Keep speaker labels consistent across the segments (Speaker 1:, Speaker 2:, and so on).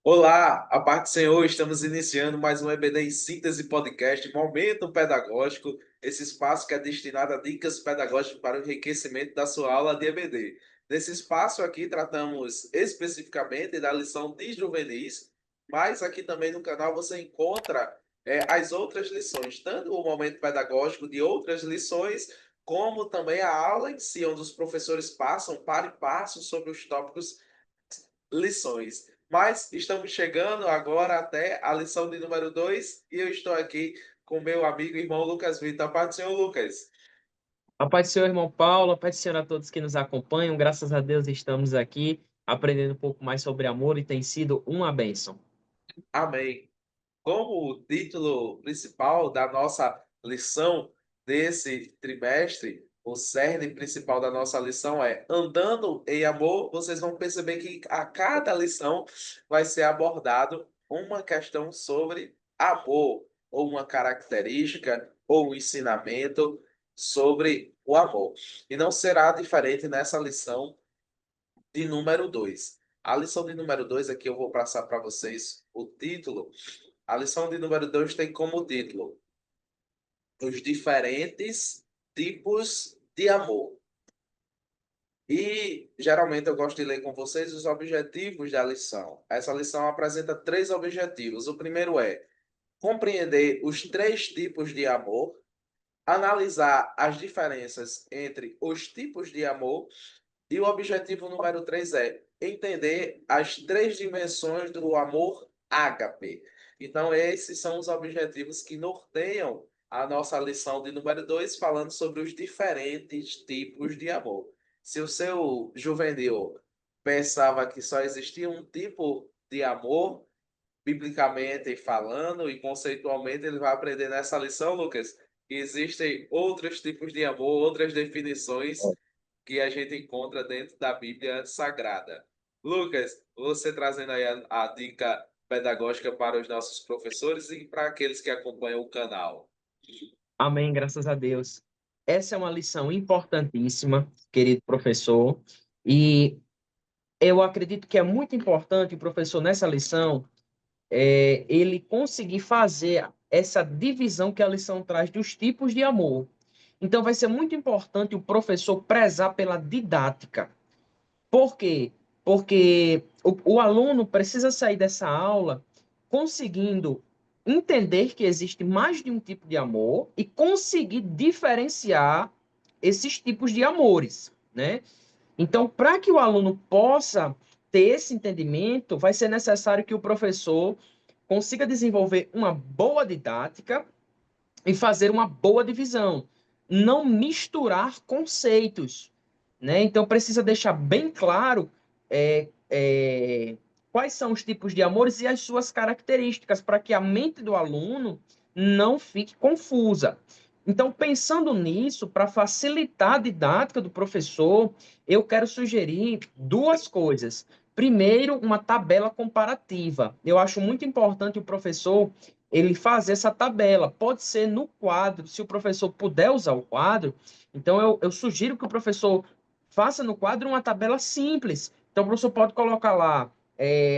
Speaker 1: Olá, a paz do Senhor, estamos iniciando mais um EBD em Síntese Podcast, Momento Pedagógico, esse espaço que é destinado a dicas pedagógicas para o enriquecimento da sua aula de EBD. Nesse espaço aqui tratamos especificamente da lição de juvenis, mas aqui também no canal você encontra as outras lições, tanto o momento pedagógico de outras lições, como também a aula em si, onde os professores passam para e passo sobre os tópicos lições. Mas estamos chegando agora até a lição de número 2 e eu estou aqui com meu amigo e irmão Lucas Vitor. A paz do Senhor, Lucas.
Speaker 2: A paz do Senhor, irmão Paulo, a paz do Senhor a todos que nos acompanham. Graças a Deus estamos aqui aprendendo um pouco mais sobre amor e tem sido uma bênção.
Speaker 1: Amém. Como o título principal da nossa lição desse trimestre, o cerne principal da nossa lição é Andando em Amor, vocês vão perceber que a cada lição vai ser abordado uma questão sobre amor, ou uma característica, ou um ensinamento sobre o amor. E não será diferente nessa lição de número 2. A lição de número 2 aqui eu vou passar para vocês o título. A lição de número 2 tem como título Os diferentes tipos de amor. E geralmente eu gosto de ler com vocês os objetivos da lição. Essa lição apresenta três objetivos. O primeiro é compreender os três tipos de amor, analisar as diferenças entre os tipos de amor. E o objetivo número 3 é entender as três dimensões do amor ágape. Então, esses são os objetivos que norteiam a nossa lição de número 2, falando sobre os diferentes tipos de amor. Se o seu juvenil pensava que só existia um tipo de amor, biblicamente falando e conceitualmente, ele vai aprender nessa lição, Lucas, que existem outros tipos de amor, outras definições que a gente encontra dentro da Bíblia Sagrada. Lucas, você trazendo aí a dica pedagógica para os nossos professores e para aqueles que acompanham o canal.
Speaker 2: Amém, graças a Deus. Essa é uma lição importantíssima, querido professor, e eu acredito que é muito importante o professor nessa lição ele conseguir fazer essa divisão que a lição traz dos tipos de amor. Então, vai ser muito importante o professor prezar pela didática. Por quê? Porque o aluno precisa sair dessa aula conseguindo entender que existe mais de um tipo de amor e conseguir diferenciar esses tipos de amores, né? Então, para que o aluno possa ter esse entendimento, vai ser necessário que o professor consiga desenvolver uma boa didática e fazer uma boa divisão, não misturar conceitos, né? Então precisa deixar bem claro quais são os tipos de amores e as suas características para que a mente do aluno não fique confusa. Então, pensando nisso, para facilitar a didática do professor, eu quero sugerir duas coisas. Primeiro, uma tabela comparativa. Eu acho muito importante o professor ele fazer essa tabela. Pode ser no quadro, se o professor puder usar o quadro, então eu sugiro que o professor faça no quadro uma tabela simples. Então o professor pode colocar lá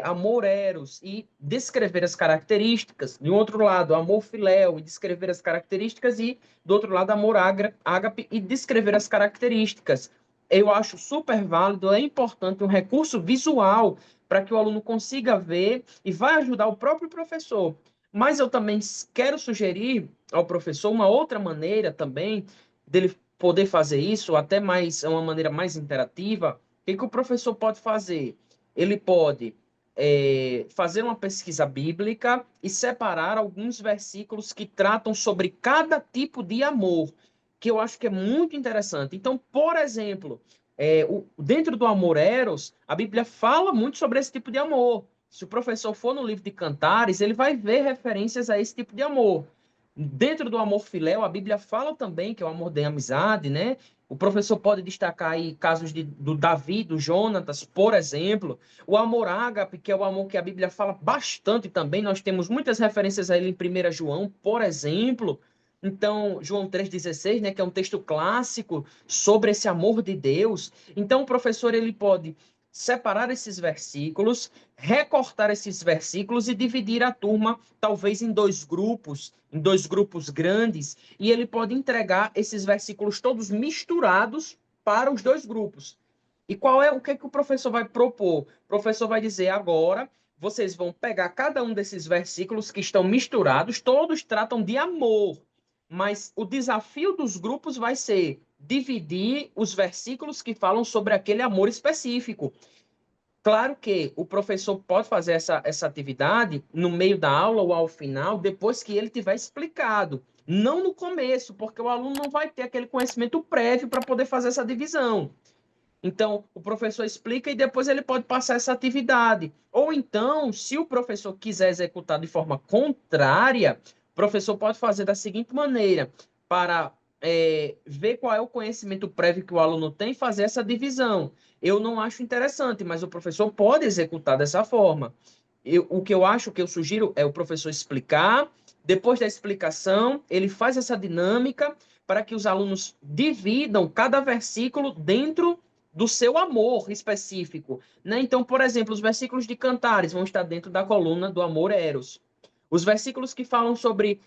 Speaker 2: amor eros e descrever as características. Do outro lado, amor filéu e descrever as características. E do outro lado, amor ágape e descrever as características. Eu acho super válido, é importante um recurso visual para que o aluno consiga ver e vai ajudar o próprio professor. Mas eu também quero sugerir ao professor uma outra maneira também dele poder fazer isso, até mais, é uma maneira mais interativa. O que o professor pode fazer? Ele pode fazer uma pesquisa bíblica e separar alguns versículos que tratam sobre cada tipo de amor, que eu acho que é muito interessante. Então, por exemplo, dentro do amor eros, a Bíblia fala muito sobre esse tipo de amor. Se o professor for no livro de Cantares, ele vai ver referências a esse tipo de amor. Dentro do amor filéu, a Bíblia fala também que é o amor de amizade, né? O professor pode destacar aí casos do Davi, do Jonatas, por exemplo. O amor ágape, que é o amor que a Bíblia fala bastante também. Nós temos muitas referências a ele em 1 João, por exemplo. Então, João 3,16, né, que é um texto clássico sobre esse amor de Deus. Então, o professor ele pode separar esses versículos, recortar esses versículos e dividir a turma talvez em dois grupos grandes, e ele pode entregar esses versículos todos misturados para os dois grupos. E qual é o que o professor vai propor? O professor vai dizer agora, vocês vão pegar cada um desses versículos que estão misturados, todos tratam de amor, mas o desafio dos grupos vai ser dividir os versículos que falam sobre aquele amor específico. Claro que o professor pode fazer essa atividade no meio da aula ou ao final, depois que ele tiver explicado. Não no começo, porque o aluno não vai ter aquele conhecimento prévio para poder fazer essa divisão. Então, o professor explica e depois ele pode passar essa atividade. Ou então, se o professor quiser executar de forma contrária, o professor pode fazer da seguinte maneira, para ver qual é o conhecimento prévio que o aluno tem, fazer essa divisão. Eu não acho interessante, mas o professor pode executar dessa forma. O que eu acho, o que eu sugiro é o professor explicar, depois da explicação, ele faz essa dinâmica para que os alunos dividam cada versículo dentro do seu amor específico, né? Então, por exemplo, os versículos de Cantares vão estar dentro da coluna do amor eros. Os versículos que falam sobre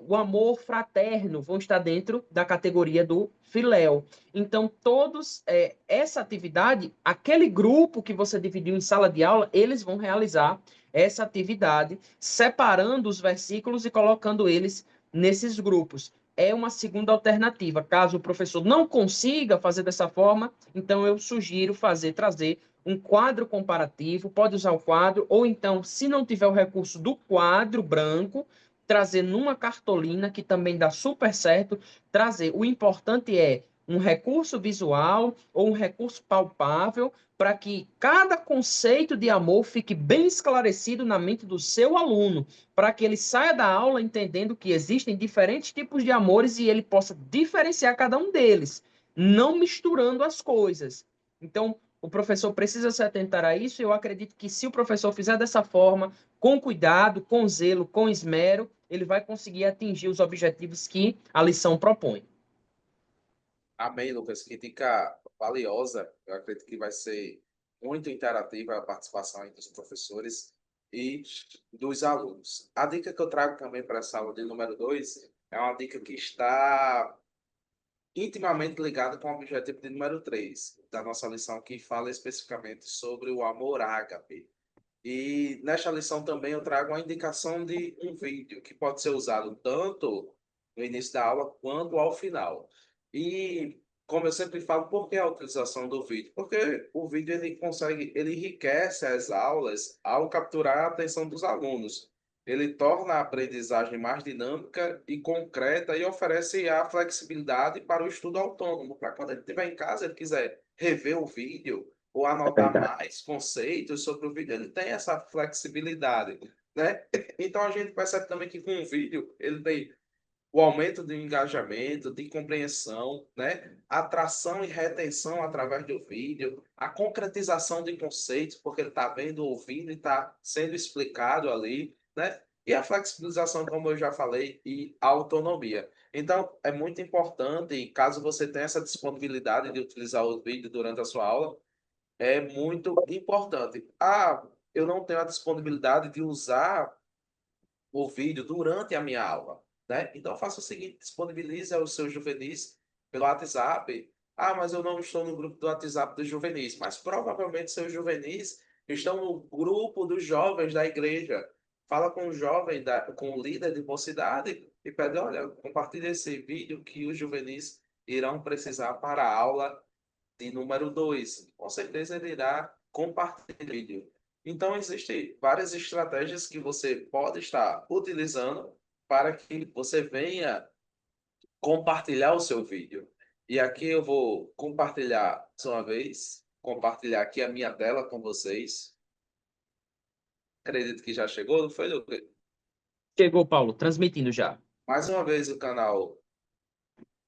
Speaker 2: o amor fraterno vão estar dentro da categoria do filéu. Então, todos essa atividade, aquele grupo que você dividiu em sala de aula, eles vão realizar essa atividade, separando os versículos e colocando eles nesses grupos. É uma segunda alternativa. Caso o professor não consiga fazer dessa forma, então eu sugiro trazer um quadro comparativo, pode usar o quadro, ou então, se não tiver o recurso do quadro branco, trazer numa cartolina, que também dá super certo, trazer. O importante é um recurso visual ou um recurso palpável para que cada conceito de amor fique bem esclarecido na mente do seu aluno, para que ele saia da aula entendendo que existem diferentes tipos de amores e ele possa diferenciar cada um deles, não misturando as coisas. Então, o professor precisa se atentar a isso, e eu acredito que se o professor fizer dessa forma, com cuidado, com zelo, com esmero, ele vai conseguir atingir os objetivos que a lição propõe.
Speaker 1: Amém, Lucas. Que dica valiosa. Eu acredito que vai ser muito interativa a participação aí dos professores e dos alunos. A dica que eu trago também para essa aula de número 2 é uma dica que está intimamente ligada com o objetivo de número 3 da nossa lição, que fala especificamente sobre o amor ágape. E nesta lição também eu trago uma indicação de um vídeo que pode ser usado tanto no início da aula quanto ao final. E como eu sempre falo, por que a utilização do vídeo? Porque o vídeo ele enriquece as aulas ao capturar a atenção dos alunos. Ele torna a aprendizagem mais dinâmica e concreta e oferece a flexibilidade para o estudo autônomo, para quando ele estiver em casa, ele quiser rever o vídeo ou
Speaker 2: É
Speaker 1: anotar
Speaker 2: verdade.
Speaker 1: mais conceitos sobre o vídeo, ele tem essa flexibilidade, né? Então a gente percebe também que com o vídeo ele tem o aumento do engajamento, de compreensão, né? Atração e retenção através do vídeo, a concretização de conceitos, porque ele está vendo, ouvindo e está sendo explicado ali, né? E a flexibilização, como eu já falei, e a autonomia. Então, é muito importante, e caso você tenha essa disponibilidade de utilizar o vídeo durante a sua aula, é muito importante. Ah, eu não tenho a disponibilidade de usar o vídeo durante a minha aula, né? Então faça o seguinte, disponibilize aos seus juvenis pelo WhatsApp. Ah, mas eu não estou no grupo do WhatsApp dos juvenis, mas provavelmente seus juvenis estão no grupo dos jovens da igreja. Fala com o jovem, com o líder de mocidade e pede, olha, compartilhe esse vídeo que os juvenis irão precisar para a aula de número 2, com certeza ele irá compartilhar o vídeo. Então, existem várias estratégias que você pode estar utilizando para que você venha compartilhar o seu vídeo. E aqui eu vou compartilhar mais uma vez, compartilhar aqui a minha tela com vocês. Acredito que já chegou, não foi, Lucas?
Speaker 2: Chegou, Paulo, transmitindo já.
Speaker 1: Mais uma vez o canal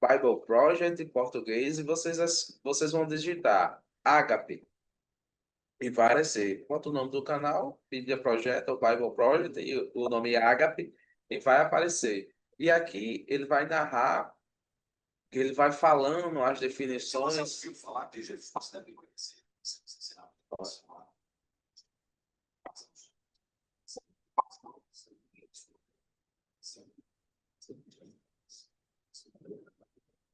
Speaker 1: Bible Project em português e vocês vão digitar Agape. E vai aparecer quanto o nome do canal, Bíblia Project, ou Bible Project, e o nome é Agape, e vai aparecer. E aqui ele vai narrar, ele vai falando as definições.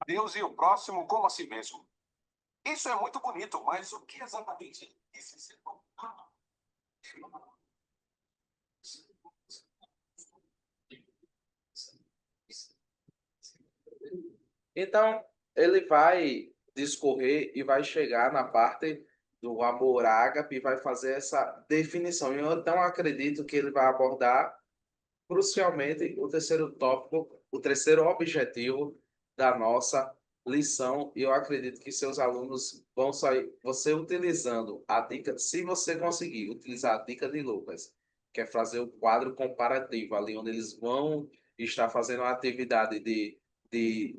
Speaker 3: Deus e o próximo como a si mesmo. Isso é muito bonito, mas o que exatamente isso significa?
Speaker 1: Então, ele vai discorrer e vai chegar na parte do amor ágape e vai fazer essa definição. Eu então acredito que ele vai abordar crucialmente o terceiro tópico, o terceiro objetivo da nossa lição. E eu acredito que seus alunos vão sair, você utilizando a dica, se você conseguir utilizar a dica de Lucas, que é fazer o quadro comparativo, ali onde eles vão estar fazendo a atividade de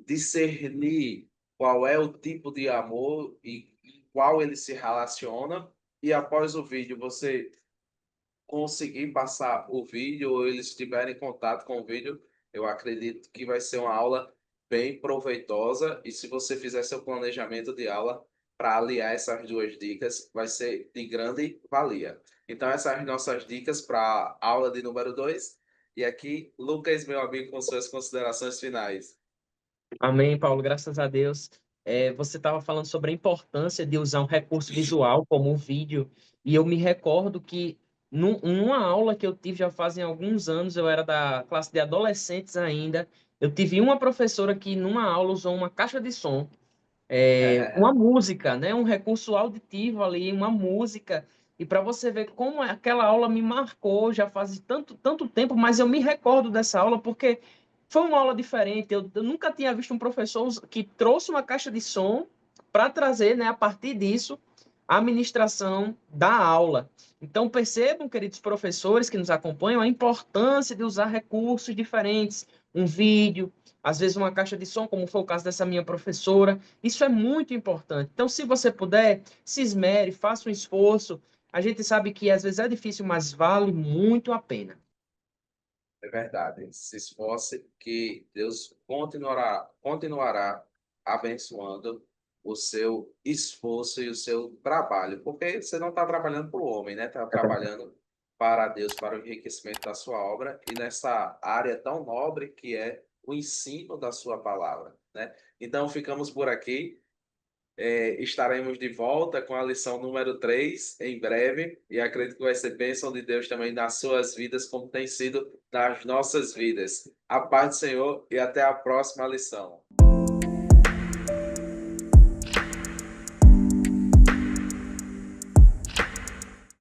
Speaker 1: discernir qual é o tipo de amor e qual ele se relaciona. E após o vídeo, você conseguir passar o vídeo ou eles tiverem contato com o vídeo, eu acredito que vai ser uma aula bem proveitosa. E se você fizer seu planejamento de aula para aliar essas duas dicas, vai ser de grande valia. Então, essas são as nossas dicas para a aula de número 2. E aqui, Lucas, meu amigo, com suas considerações finais.
Speaker 2: Amém, Paulo, graças a Deus. Você estava falando sobre a importância de usar um recurso visual como o vídeo, e eu me recordo que numa aula que eu tive já fazem alguns anos, eu era da classe de adolescentes ainda, eu tive uma professora que numa aula usou uma caixa de som, uma música, né? Um recurso auditivo ali, uma música. E para você ver como aquela aula me marcou, já faz tanto tempo, mas eu me recordo dessa aula porque foi uma aula diferente. Eu nunca tinha visto um professor que trouxe uma caixa de som para trazer, né, a partir disso, a administração da aula. Então, percebam, queridos professores que nos acompanham, a importância de usar recursos diferentes, um vídeo, às vezes uma caixa de som, como foi o caso dessa minha professora. Isso é muito importante. Então, se você puder, se esmere, faça um esforço. A gente sabe que às vezes é difícil, mas vale muito a pena.
Speaker 1: É verdade. Se esforce que Deus continuará abençoando o seu esforço e o seu trabalho, porque você não está trabalhando para o homem, né? Está trabalhando para Deus, para o enriquecimento da sua obra e nessa área tão nobre que é o ensino da sua palavra, né? Então ficamos por aqui. Estaremos de volta com a lição número 3 em breve e acredito que vai ser bênção de Deus também nas suas vidas, como tem sido nas nossas vidas. A paz do Senhor e até a próxima lição.